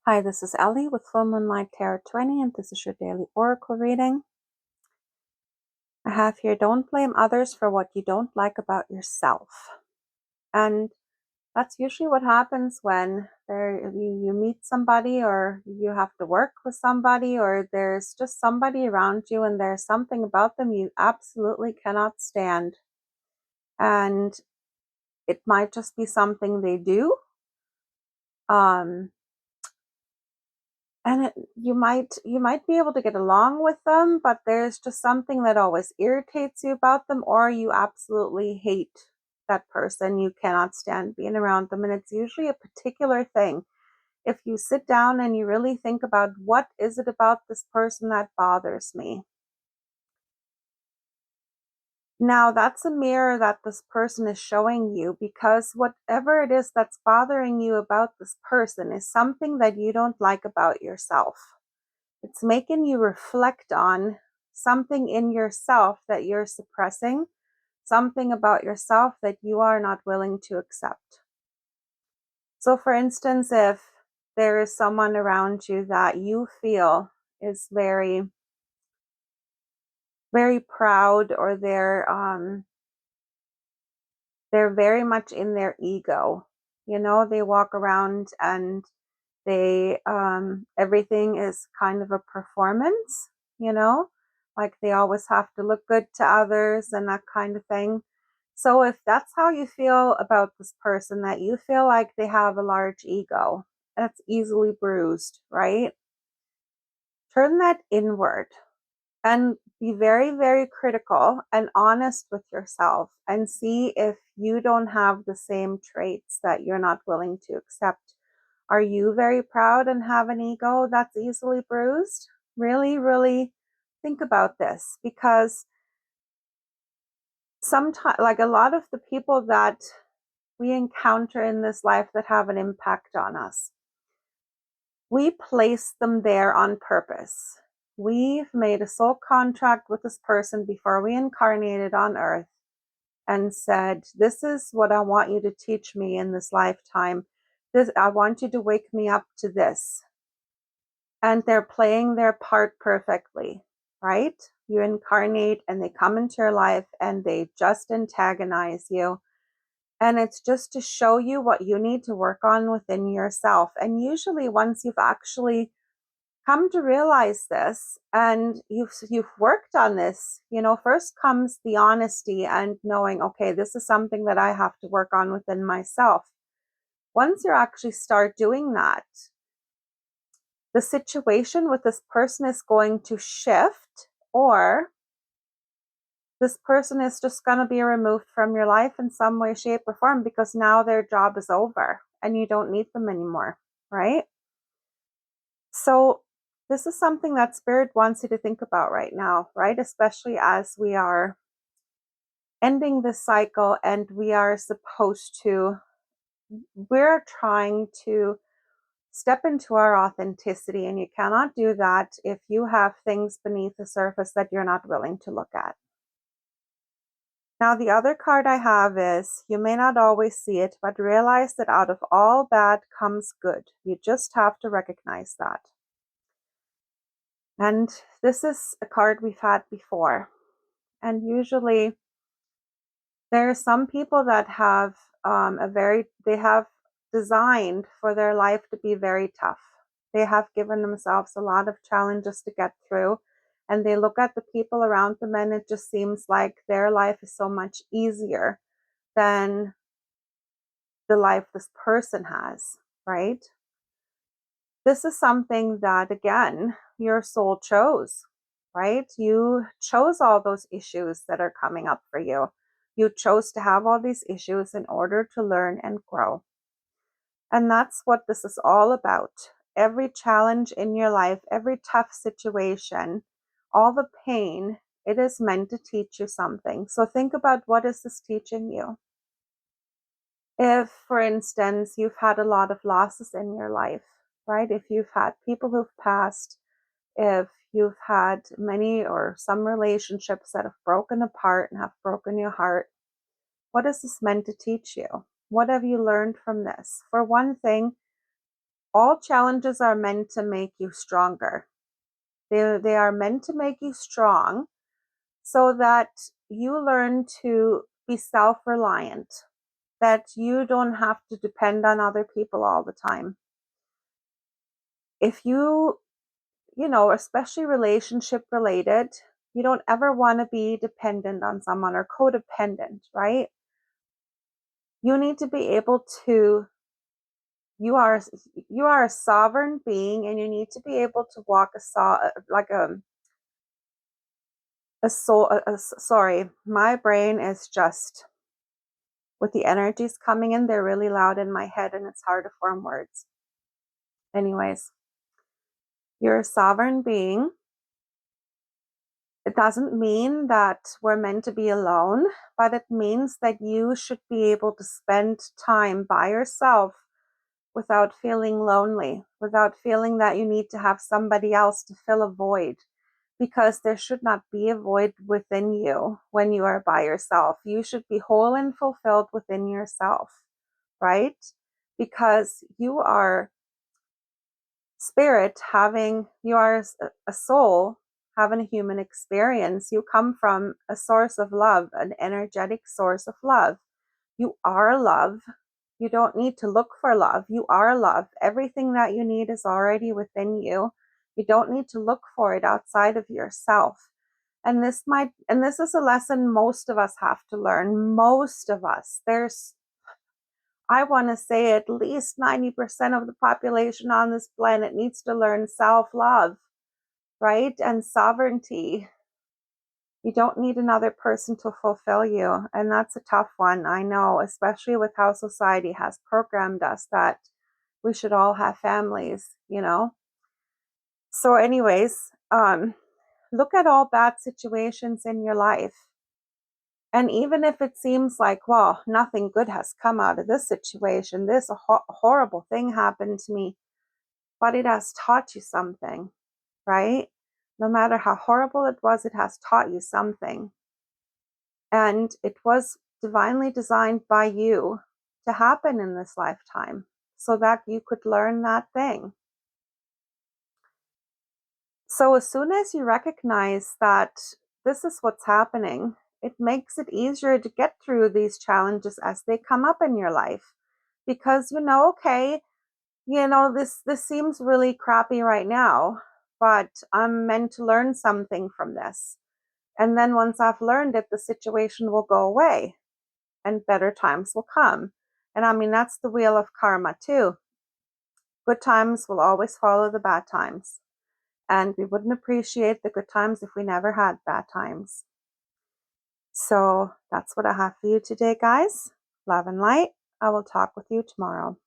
Hi, this is Ellie with Full Moonlight Tarot 20, and this is your daily oracle reading. I have here, don't blame others for what you don't like about yourself. And that's usually what happens when you meet somebody, or you have to work with somebody, or there's just somebody around you and there's something about them you absolutely cannot stand. And it might just be something they do. Um, and you might be able to get along with them, but there's just something that always irritates you about them, or you absolutely hate that person. You cannot stand being around them, and it's usually a particular thing. If you sit down and you really think about, what is it about this person that bothers me? Now, that's a mirror that this person is showing you, because whatever it is that's bothering you about this person is something that you don't like about yourself. It's making you reflect on something in yourself that you're suppressing, something about yourself that you are not willing to accept. So, for instance, if there is someone around you that you feel is very, very proud, or they're very much in their ego. They walk around and everything is kind of a performance, you know, like they always have to look good to others and that kind of thing. So if that's how you feel about this person, that you feel like they have a large ego, that's easily bruised, right? Turn that inward and be very, very critical and honest with yourself, and see if you don't have the same traits that you're not willing to accept. Are you very proud and have an ego that's easily bruised? Really, really think about this, because sometimes, like a lot of the people that we encounter in this life that have an impact on us, we place them there on purpose. We've made a soul contract with this person before we incarnated on earth and said, this is what I want you to teach me in this lifetime. I want you to wake me up to this. And they're playing their part perfectly, right? You incarnate and they come into your life and they just antagonize you. And it's just to show you what you need to work on within yourself. And usually, once you've actually come to realize this and you've worked on this, first comes the honesty and knowing, okay, this is something that I have to work on within myself. Once you actually start doing that, the situation with this person is going to shift, or this person is just going to be removed from your life in some way, shape, or form, because now their job is over and you don't need them anymore, right? So this is something that Spirit wants you to think about right now, right? Especially as we are ending this cycle and we're trying to step into our authenticity, and you cannot do that if you have things beneath the surface that you're not willing to look at. Now, the other card I have is, you may not always see it, but realize that out of all bad comes good. You just have to recognize that. And this is a card we've had before. And usually there are some people that have they have designed for their life to be very tough. They have given themselves a lot of challenges to get through, and they look at the people around them and it just seems like their life is so much easier than the life this person has, right? This is something that, again, your soul chose, right? You chose all those issues that are coming up for you. You chose to have all these issues in order to learn and grow. And that's what this is all about. Every challenge in your life, every tough situation, all the pain, it is meant to teach you something. So think about, what is this teaching you? If, for instance, you've had a lot of losses in your life, right? If you've had people who've passed, if you've had many or some relationships that have broken apart and have broken your heart, what is this meant to teach you? What have you learned from this? For one thing, All challenges are meant to make you stronger. They are meant to make you strong so that you learn to be self-reliant, that you don't have to depend on other people all the time. If especially relationship related, you don't ever want to be dependent on someone or codependent, right? You need to be able to, you are a sovereign being, and you need to be able to walk sorry, my brain is just, with the energies coming in, they're really loud in my head and it's hard to form words. Anyways, you're a sovereign being. It doesn't mean that we're meant to be alone, but it means that you should be able to spend time by yourself without feeling lonely, without feeling that you need to have somebody else to fill a void, because there should not be a void within you when you are by yourself. You should be whole and fulfilled within yourself, right? Because you are spirit you are a soul having a human experience. You come from a source of love, an energetic source of love. You are love. You don't need to look for love. You are love. Everything that you need is already within you. You don't need to look for it outside of yourself. And this is a lesson most of us have to learn. Most of us. I want to say at least 90% of the population on this planet needs to learn self-love, right? And sovereignty. You don't need another person to fulfill you. And that's a tough one, I know, especially with how society has programmed us that we should all have families. So anyways, look at all bad situations in your life. And even if it seems like, well, nothing good has come out of this situation, this horrible thing happened to me, but it has taught you something, right? No matter how horrible it was, it has taught you something. And it was divinely designed by you to happen in this lifetime so that you could learn that thing. So as soon as you recognize that this is what's happening, it makes it easier to get through these challenges as they come up in your life. Because okay, this seems really crappy right now, but I'm meant to learn something from this. And then once I've learned it, the situation will go away and better times will come. And I mean, that's the wheel of karma too. Good times will always follow the bad times. And we wouldn't appreciate the good times if we never had bad times. So that's what I have for you today, guys. Love and light. I will talk with you tomorrow.